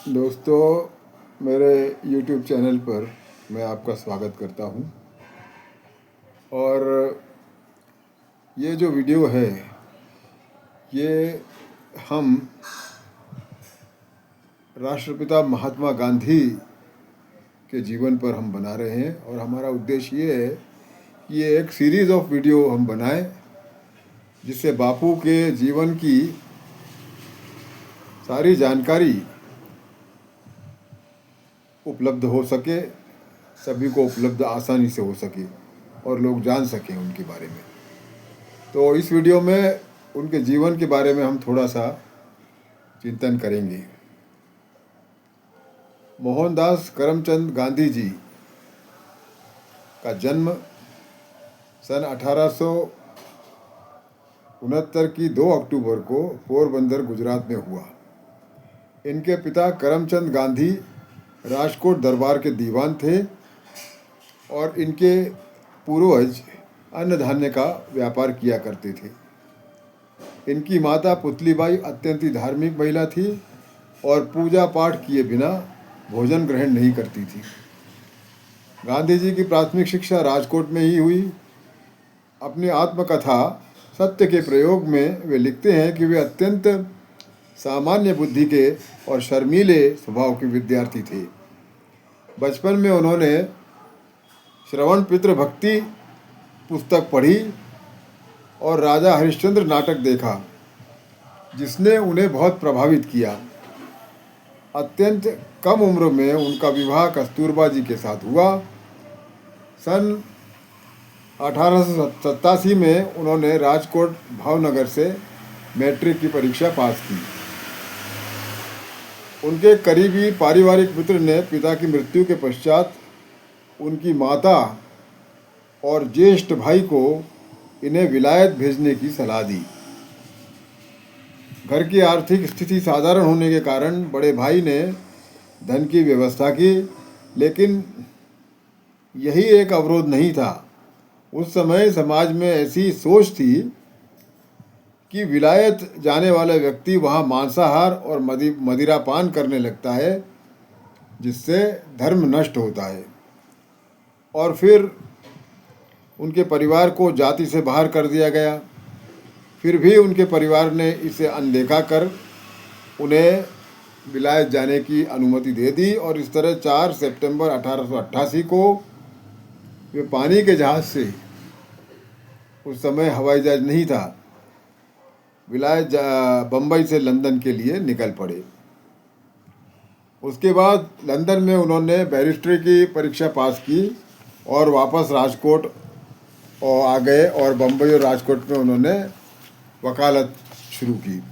दोस्तों, मेरे YouTube channel पर मैं आपका स्वागत करता हूं। और ये जो वीडियो है ये हम राष्ट्रपिता महात्मा गांधी के जीवन पर हम बना रहे हैं। और हमारा उद्देश्य ये है कि ये एक सीरीज़ ऑफ वीडियो हम बनाएं जिससे बापू के जीवन की सारी जानकारी उपलब्ध हो सके, सभी को उपलब्ध आसानी से हो सके और लोग जान सकें उनके बारे में। तो इस वीडियो में उनके जीवन के बारे में हम थोड़ा सा चिंतन करेंगे। मोहनदास करमचंद गांधी जी का जन्म सन 1869 की 2 अक्टूबर को पोरबंदर गुजरात में हुआ। इनके पिता करमचंद गांधी राजकोट दरबार के दीवान थे और इनके पूर्वज अन्न धान्य का व्यापार किया करते थे। इनकी माता पुतलीबाई अत्यंत ही धार्मिक महिला थी और पूजा पाठ किए बिना भोजन ग्रहण नहीं करती थी। गांधी जी की प्राथमिक शिक्षा राजकोट में ही हुई। अपनी आत्मकथा सत्य के प्रयोग में वे लिखते हैं कि वे अत्यंत सामान्य बुद्धि के और शर्मीले स्वभाव के विद्यार्थी थे। बचपन में उन्होंने श्रवण पितृ भक्ति पुस्तक पढ़ी और राजा हरिश्चंद्र नाटक देखा, जिसने उन्हें बहुत प्रभावित किया। अत्यंत कम उम्र में उनका विवाह कस्तूरबा जी के साथ हुआ। सन 1887 में उन्होंने राजकोट भावनगर से मैट्रिक की परीक्षा पास की। उनके करीबी पारिवारिक मित्र ने पिता की मृत्यु के पश्चात उनकी माता और ज्येष्ठ भाई को इन्हें विलायत भेजने की सलाह दी। घर की आर्थिक स्थिति साधारण होने के कारण बड़े भाई ने धन की व्यवस्था की, लेकिन यही एक अवरोध नहीं था। उस समय समाज में ऐसी सोच थी कि विलायत जाने वाला व्यक्ति वहाँ मांसाहार और मदिरापान करने लगता है, जिससे धर्म नष्ट होता है। और फिर उनके परिवार को जाति से बाहर कर दिया गया। फिर भी उनके परिवार ने इसे अनदेखा कर उन्हें विलायत जाने की अनुमति दे दी और इस तरह 4 सितंबर 1888 को वे पानी के जहाज़ से, उस समय हवाई जहाज नहीं था, विलायत बम्बई से लंदन के लिए निकल पड़े। उसके बाद लंदन में उन्होंने बैरिस्ट्री की परीक्षा पास की और वापस राजकोट आ गए और बम्बई और राजकोट में उन्होंने वकालत शुरू की।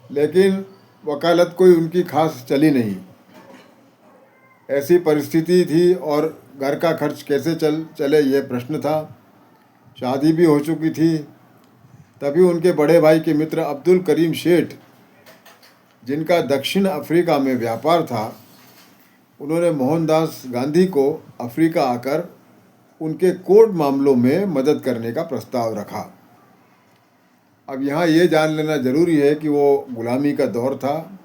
लेकिन वकालत कोई उनकी खास चली नहीं। ऐसी परिस्थिति थी और घर का खर्च कैसे चले ये प्रश्न था। शादी भी हो चुकी थी। तभी उनके बड़े भाई के मित्र अब्दुल करीम शेठ, जिनका दक्षिण अफ्रीका में व्यापार था, उन्होंने मोहनदास गांधी को अफ्रीका आकर उनके कोर्ट मामलों में मदद करने का प्रस्ताव रखा। अब यहाँ ये जान लेना ज़रूरी है कि वो गुलामी का दौर था,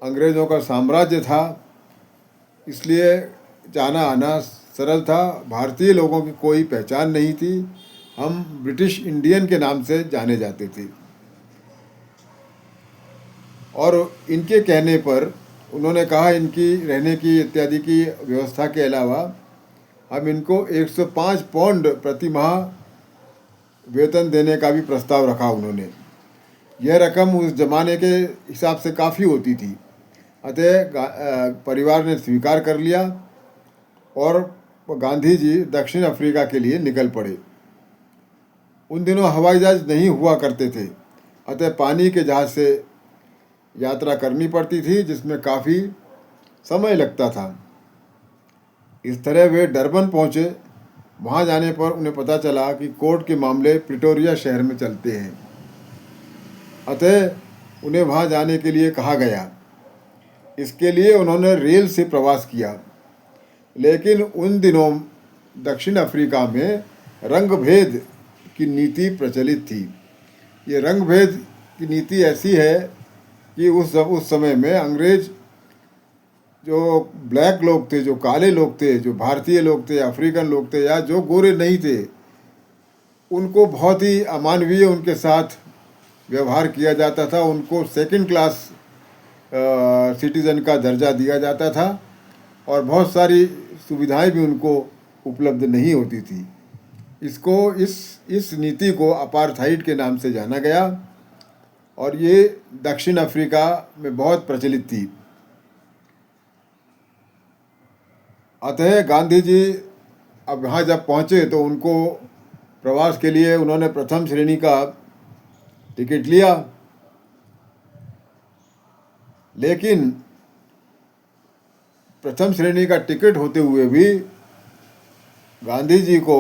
अंग्रेज़ों का साम्राज्य था, इसलिए जाना आना सरल था। भारतीय लोगों की कोई पहचान नहीं थी। हम ब्रिटिश इंडियन के नाम से जाने जाते थे। और इनके कहने पर उन्होंने कहा इनकी रहने की इत्यादि की व्यवस्था के अलावा हम इनको 105 पाउंड प्रति माह वेतन देने का भी प्रस्ताव रखा उन्होंने। यह रकम उस जमाने के हिसाब से काफ़ी होती थी। अतः परिवार ने स्वीकार कर लिया और गांधी जी दक्षिण अफ्रीका के लिए निकल पड़े। उन दिनों हवाई जहाज़ नहीं हुआ करते थे, अतः पानी के जहाज़ से यात्रा करनी पड़ती थी, जिसमें काफ़ी समय लगता था। इस तरह वे डरबन पहुँचे। वहाँ जाने पर उन्हें पता चला कि कोर्ट के मामले प्रिटोरिया शहर में चलते हैं, अतः उन्हें वहाँ जाने के लिए कहा गया। इसके लिए उन्होंने रेल से प्रवास किया। लेकिन उन दिनों दक्षिण अफ्रीका में रंगभेद की नीति प्रचलित थी। ये रंगभेद की नीति ऐसी है कि उस समय में अंग्रेज जो ब्लैक लोग थे, जो काले लोग थे, जो भारतीय लोग थे, अफ्रीकन लोग थे, या जो गोरे नहीं थे, उनको बहुत ही अमानवीय उनके साथ व्यवहार किया जाता था। उनको सेकंड क्लास सिटीज़न का दर्जा दिया जाता था और बहुत सारी सुविधाएं भी उनको उपलब्ध नहीं होती थी। इस नीति को अपार्थाइड के नाम से जाना गया और ये दक्षिण अफ्रीका में बहुत प्रचलित थी। अतः गांधी जी अब यहाँ जब पहुँचे तो उनको प्रवास के लिए उन्होंने प्रथम श्रेणी का टिकट लिया, लेकिन प्रथम श्रेणी का टिकट होते हुए भी गांधी जी को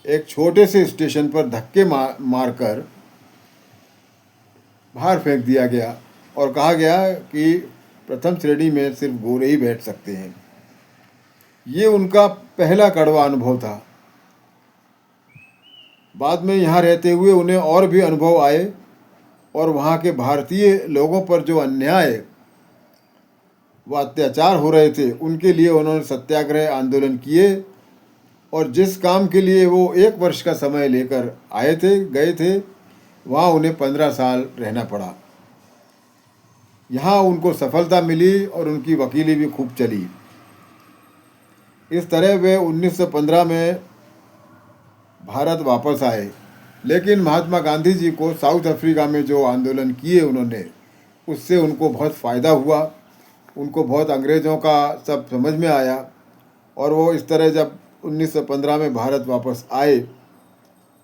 एक छोटे से स्टेशन पर धक्के मारकर बाहर फेंक दिया गया और कहा गया कि प्रथम श्रेणी में सिर्फ गोरे ही बैठ सकते हैं। ये उनका पहला कड़वा अनुभव था। बाद में यहाँ रहते हुए उन्हें और भी अनुभव आए और वहाँ के भारतीय लोगों पर जो अन्याय व अत्याचार हो रहे थे उनके लिए उन्होंने सत्याग्रह आंदोलन किए और जिस काम के लिए वो 1 वर्ष का समय लेकर गए थे वहाँ उन्हें 15 साल रहना पड़ा। यहाँ उनको सफलता मिली और उनकी वकीली भी खूब चली। इस तरह वे 1915 में भारत वापस आए, लेकिन महात्मा गांधी जी को साउथ अफ्रीका में जो आंदोलन किए उन्होंने, उससे उनको बहुत फ़ायदा हुआ। उनको बहुत अंग्रेज़ों का सब समझ में आया और वो इस तरह जब 1915 में भारत वापस आए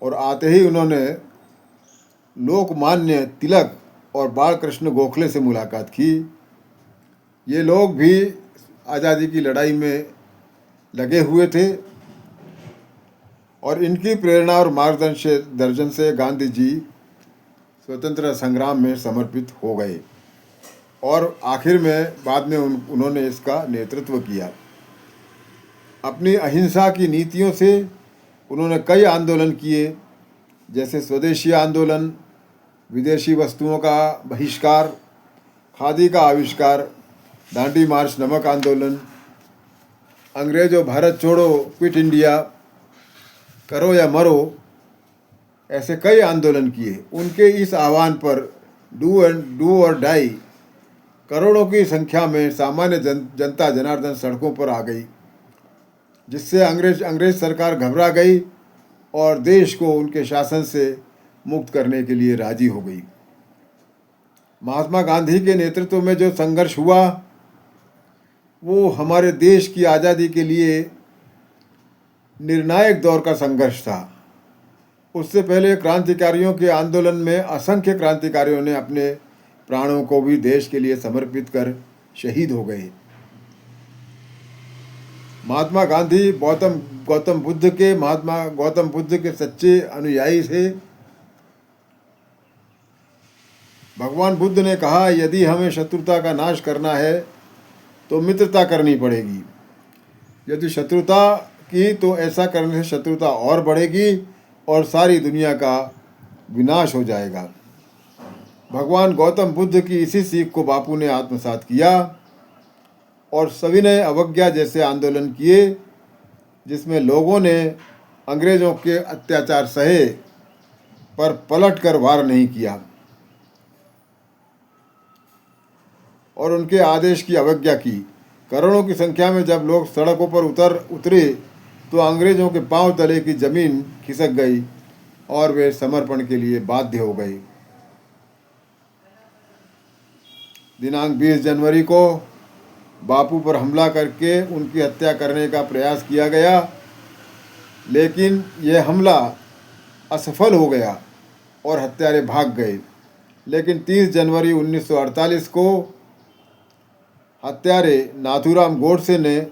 और आते ही उन्होंने लोकमान्य तिलक और बाल कृष्ण गोखले से मुलाकात की। ये लोग भी आज़ादी की लड़ाई में लगे हुए थे और इनकी प्रेरणा और मार्गदर्शन से गांधी जी स्वतंत्रता संग्राम में समर्पित हो गए और आखिर में बाद में उन्होंने इसका नेतृत्व किया। अपनी अहिंसा की नीतियों से उन्होंने कई आंदोलन किए, जैसे स्वदेशी आंदोलन, विदेशी वस्तुओं का बहिष्कार, खादी का आविष्कार, दांडी मार्च, नमक आंदोलन, अंग्रेजों भारत छोड़ो, क्विट इंडिया, करो या मरो, ऐसे कई आंदोलन किए। उनके इस आह्वान पर डू और डाई करोड़ों की संख्या में सामान्य जनता जनार्दन सड़कों पर आ गई, जिससे अंग्रेज सरकार घबरा गई और देश को उनके शासन से मुक्त करने के लिए राजी हो गई। महात्मा गांधी के नेतृत्व में जो संघर्ष हुआ वो हमारे देश की आज़ादी के लिए निर्णायक दौर का संघर्ष था। उससे पहले क्रांतिकारियों के आंदोलन में असंख्य क्रांतिकारियों ने अपने प्राणों को भी देश के लिए समर्पित कर शहीद हो गए। महात्मा गांधी गौतम बुद्ध के सच्चे अनुयायी थे। भगवान बुद्ध ने कहा, यदि हमें शत्रुता का नाश करना है तो मित्रता करनी पड़ेगी। यदि शत्रुता की तो ऐसा करने से शत्रुता और बढ़ेगी और सारी दुनिया का विनाश हो जाएगा। भगवान गौतम बुद्ध की इसी सीख को बापू ने आत्मसात किया और सविनय अवज्ञा जैसे आंदोलन किए, जिसमें लोगों ने अंग्रेज़ों के अत्याचार सहे पर पलट कर वार नहीं किया और उनके आदेश की अवज्ञा की। करोड़ों की संख्या में जब लोग सड़कों पर उतरे तो अंग्रेज़ों के पांव तले की ज़मीन खिसक गई और वे समर्पण के लिए बाध्य हो गए। दिनांक 20 जनवरी को बापू पर हमला करके उनकी हत्या करने का प्रयास किया गया, लेकिन यह हमला असफल हो गया और हत्यारे भाग गए। लेकिन 30 जनवरी 1948 को हत्यारे नाथूराम गोडसे ने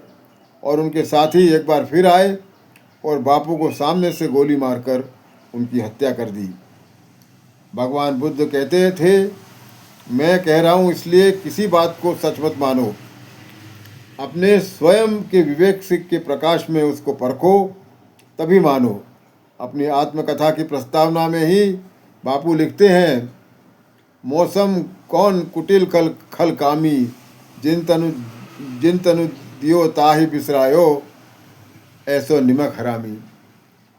और उनके साथी एक बार फिर आए और बापू को सामने से गोली मारकर उनकी हत्या कर दी। भगवान बुद्ध कहते थे, मैं कह रहा हूँ इसलिए किसी बात को सच मत मानो, अपने स्वयं के विवेक के प्रकाश में उसको परखो, तभी मानो। अपनी आत्मकथा की प्रस्तावना में ही बापू लिखते हैं, मौसम कौन कुटिल कल खल कामी, जिन तनु दियो ताहि बिसरायो, ऐसो निमक हरामी।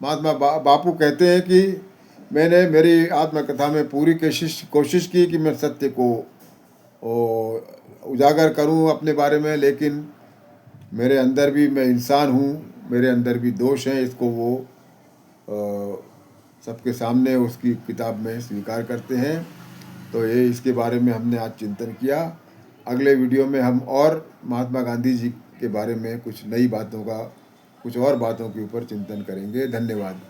महात्मा बापू कहते हैं कि मैंने मेरी आत्मकथा में पूरी कोशिश की कि मैं सत्य को उजागर करूं अपने बारे में, लेकिन मेरे अंदर भी, मैं इंसान हूं, मेरे अंदर भी दोष हैं। इसको वो सबके सामने उसकी किताब में स्वीकार करते हैं। तो ये इसके बारे में हमने आज चिंतन किया। अगले वीडियो में हम और महात्मा गांधी जी के बारे में कुछ नई बातों का, कुछ और बातों के ऊपर चिंतन करेंगे। धन्यवाद।